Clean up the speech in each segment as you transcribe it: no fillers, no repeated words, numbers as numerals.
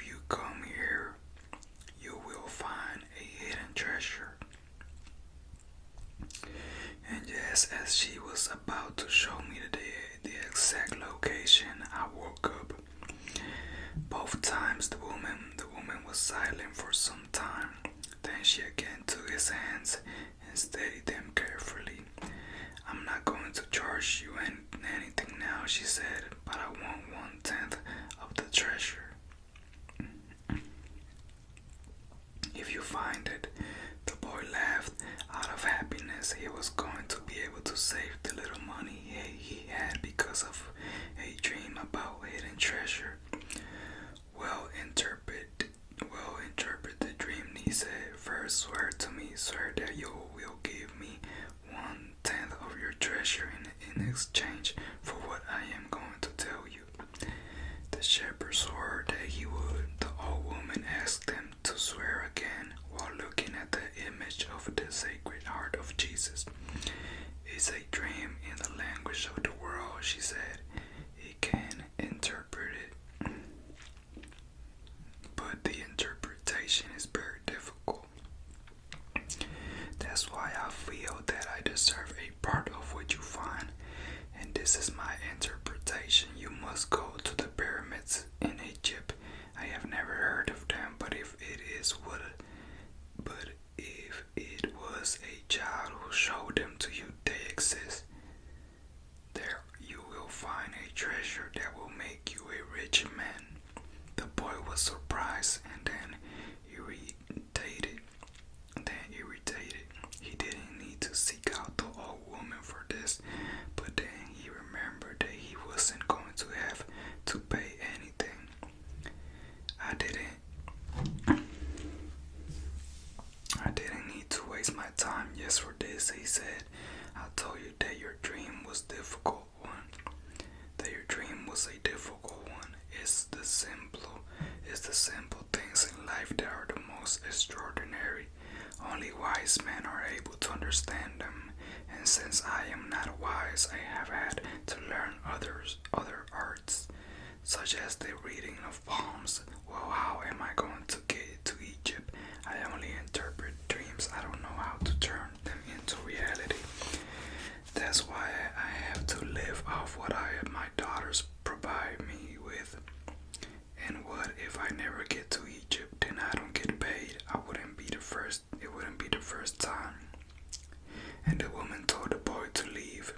If you come here, you will find a hidden treasure. And just as she was about to show me the exact location, I woke up. Both times the woman was silent for some time. Then she again took his hands and steadied them carefully. I'm not going to charge you anything now, she said, but I want 1/10 of the treasure. If you find it, the boy laughed out of happiness. He was going to be able to save the little money he had because of a dream about hidden treasure. Well, interpret the dream, he said. First, swear to me, swear that you will give me 1/10 of your treasure in exchange for what I am going to tell you. The shepherd swore that he would. The old woman asked him to swear again while looking at the image of the Sacred Heart of Jesus. It's a dream in the language of the world, she said. He can interpret it, but the interpretation is very difficult. That's why I feel that I deserve a part of what you find, and this is my interpretation. You must go to the pyramids in Egypt. I have never heard of them, but if it was a child who showed them to you, they exist. There you will find a treasure that will make you a rich man. The boy was surprised and then irritated. He didn't need to seek out the old woman for this, but then he remembered that he wasn't going to have to pay anything. I didn't need to waste my time just for this, he said. I told you that your dream was difficult one. That your dream was a difficult one. It's the simple things in life that are the most extraordinary. Only wise men are able to understand them, and since I am not wise, I have had to learn other arts, such as the reading of palms. Well, how am I going to get to Egypt? I only interpret dreams. I don't know how to turn them into reality. That's why I have to live off what my daughters provide me with. And what if I never get to Egypt? Then I don't get paid. It wouldn't be the first time. And the woman told the boy to leave,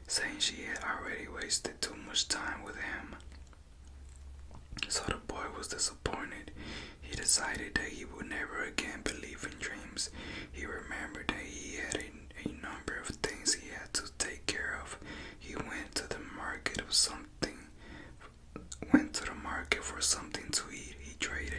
saying she had already wasted too much time with him. So the boy was disappointed. He decided that he would never again believe in dreams. He remembered that he had a number of things he had to take care of. He went to the market for something to eat. He traded.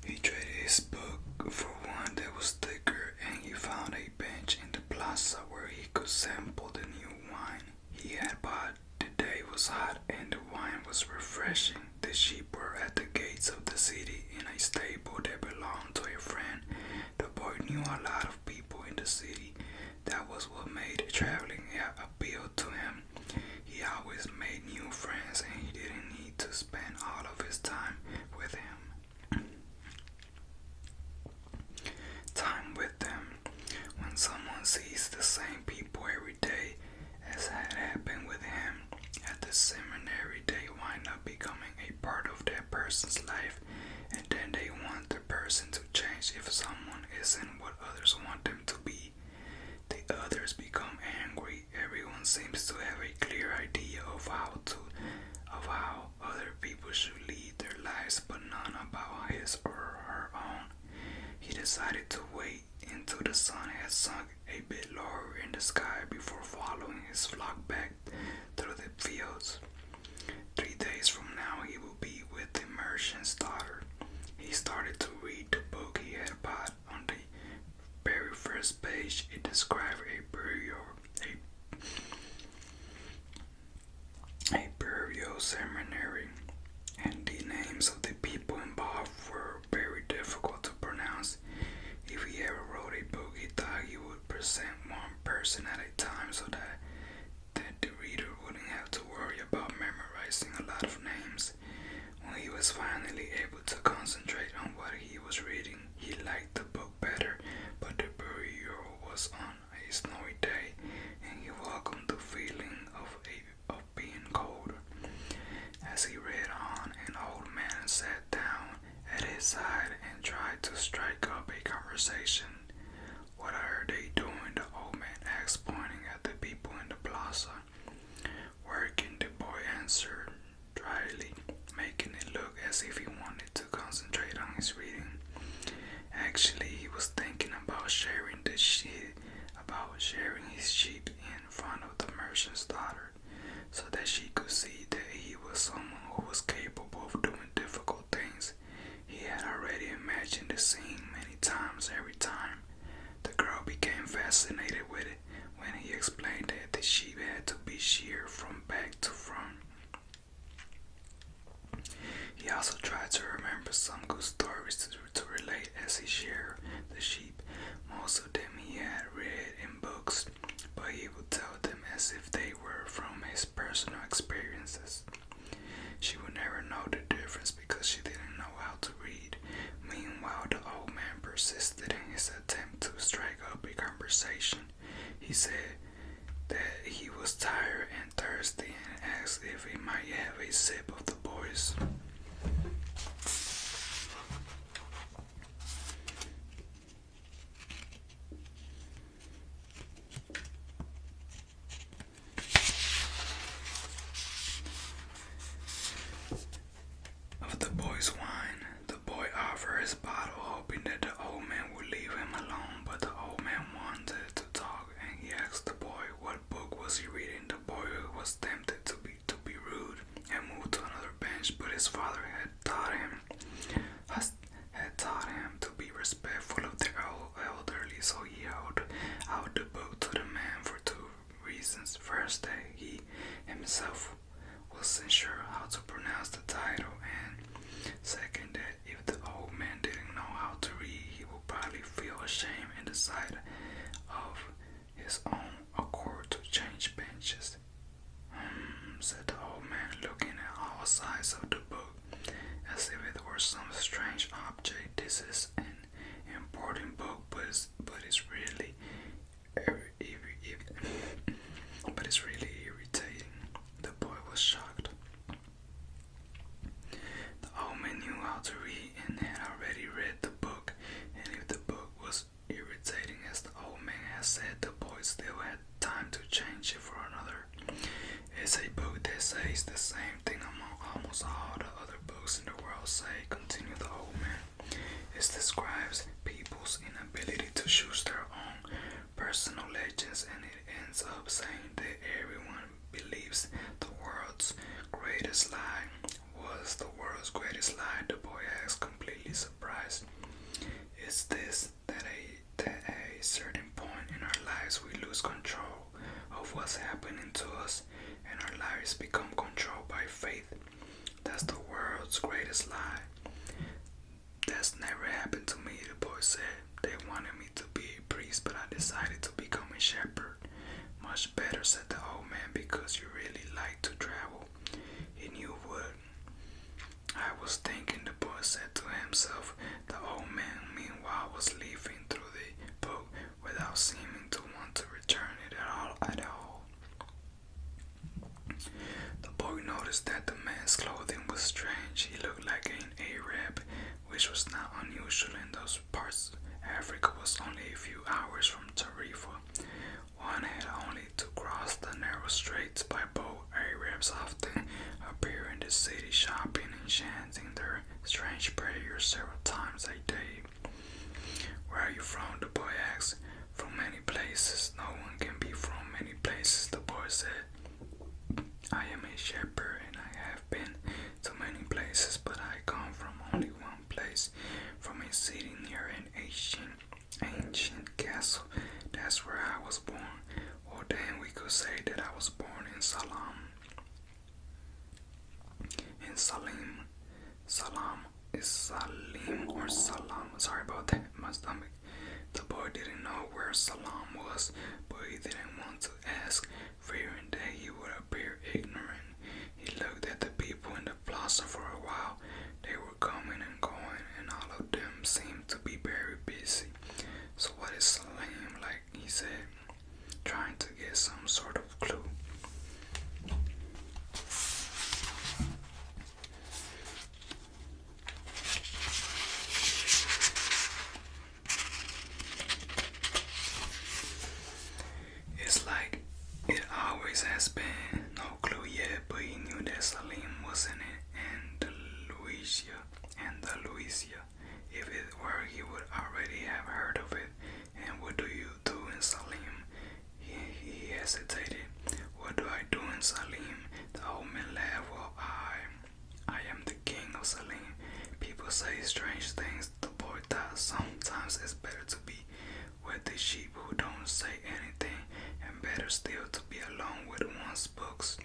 He traded his book for one that was thicker, and he found a bench in the plaza where he could sample the new wine he had bought. The day was hot and the wine was refreshing. The sheep were at the gates of the city in a stable that belonged to a friend. The boy knew a lot of people in the city. That was what made traveling appeal to him. He always made new friends and he didn't need to spend all of his time with them. When someone sees the same people every day, as had happened with him at the seminary, they wind up becoming a part of that person's life, and then they want the person to change if someone isn't what others want them to be. The others become angry. Everyone seems to have a clear idea of how other people should lead their lives, but none about his or her own. He decided to wait until the sun had sunk a bit lower in the sky before following his flock back through the fields. 3 days from now he will be with the merchant's daughter. He started to read the book he had bought. On the very first page it described a burial ceremony, and the names of the people involved were very difficult to pronounce. strike up a conversation. What are they doing? The old man asked, pointing at the people in the plaza. Working, the boy answered dryly, making it look as if he wanted to concentrate on his reading. Actually, he was thinking about sharing his sheep in front of the merchant's daughter, so that she could see that he was someone who was capable of doing difficult things. He had already imagined the scene many times. Every time the girl became fascinated with it when he explained that the sheep had to be sheared from back to front. He also tried to remember some good stories to relate as he sheared the sheep. Most of them he had read in books, but he would tell them as if they were from his personal experiences. She would never know the difference because she didn't know how to read. Meanwhile, the old man persisted in his attempt to strike up a conversation. He said that he was tired and thirsty and asked if he might have a sip of the boys. Wine. The boy offered his bottle, hoping that the old man would leave him alone, but the old man wanted to talk, and he asked the boy what book was he reading. The boy was tempted to be rude and moved to another bench, but his father had taught him to be respectful of the elderly, so he held out the book to the man for two reasons. First, that he himself wasn't sure how to pronounce the title, and second, that if the old man didn't know how to read, he would probably feel ashamed and decide of his own accord to change benches. Said the old man, looking at all sides of the book as if it were some strange object. This is an important book, but it's really irritating. The boy was shocked. The old man knew how to read and had already read the book, and if the book was irritating as the old man had said, the boy still had time to change it for another. It's a book that says the same thing almost all the other books in the world say, continued the old man. It describes people's inability to choose their own personal legends, and it ends up saying that everyone believes the world's greatest lie. Was the world's greatest lie? The boy asked, completely surprised. Is this that at a certain point in our lives we lose control of what's happening to us, and our lives become controlled by faith? That's the world's greatest lie. That's never happened to me, the boy said. They wanted me to be a priest, but I decided to become a shepherd. Much better, said the old man, because you really like to travel. He knew what I was thinking, the boy said to himself. The old man, meanwhile, was leafing through the book without seeming to want to return it at all. The boy noticed that the man's clothing was strange. He looked like an Arab, which was not unusual in those parts. Africa was only a few hours from Tarifa. One had only to cross the narrow straits by boat. Arabs often appear in the city, shopping and chanting their strange prayers several times a day. Where are you from? The boy asked. From many places. No one can be from many places, the boy said. I am a shepherd and I have been to many places, but I come from only one place, from a city near an ancient castle. That's where I was born. Well, then we could say that I was born in Salim. Salam is Salim or Salam. Sorry about that, my stomach. The boy didn't know where Salam was, but he didn't want to ask, fearing that he would appear ignorant. He looked at the people in the plaza for a while. They were coming and going, and all of them seemed to be very busy. So what is Salim like? He said, trying to get some sort of clue. better still to be alone with one's books.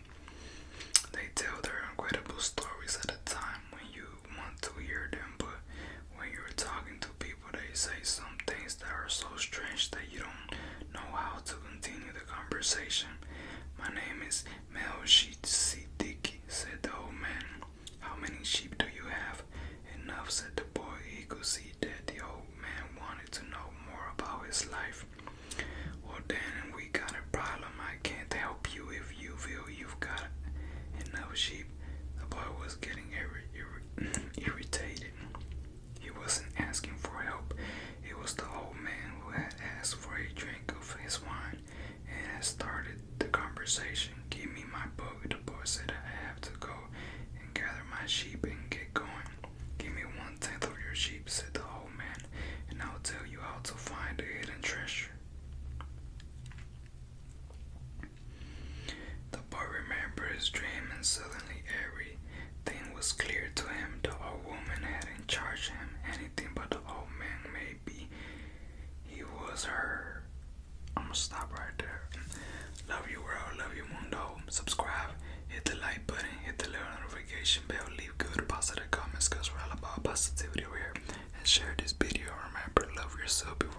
They tell their incredible stories at a time when you want to hear them, but when you're talking to people, they say some things that are so strange that you don't know how to continue the conversation. My name is Melchizedek, said the old man. How many sheep do you have? Enough, said the boy. He could see that the old man wanted to know more about his life. Well then, we got a problem. I can't help you if you feel you've got enough sheep. The boy was getting irritated. He wasn't asking for help. It was the old man who had asked for a drink of his wine and had started the conversation. Give me my book, the boy said. I have to go and gather my sheep and get going. Give me 1/10 of your sheep, said the old man, and I'll tell you how to find the hidden treasure. The boy remembered his dream, and suddenly everything was clear to him. The old woman hadn't charged him anything but the old man. Maybe he was her. I'm gonna stop right there. Love you world, love you mundo. Subscribe, hit the like button, hit the little notification bell, leave good positive comments, cause we're all about positivity over here. And share this video. Remember, love yourself before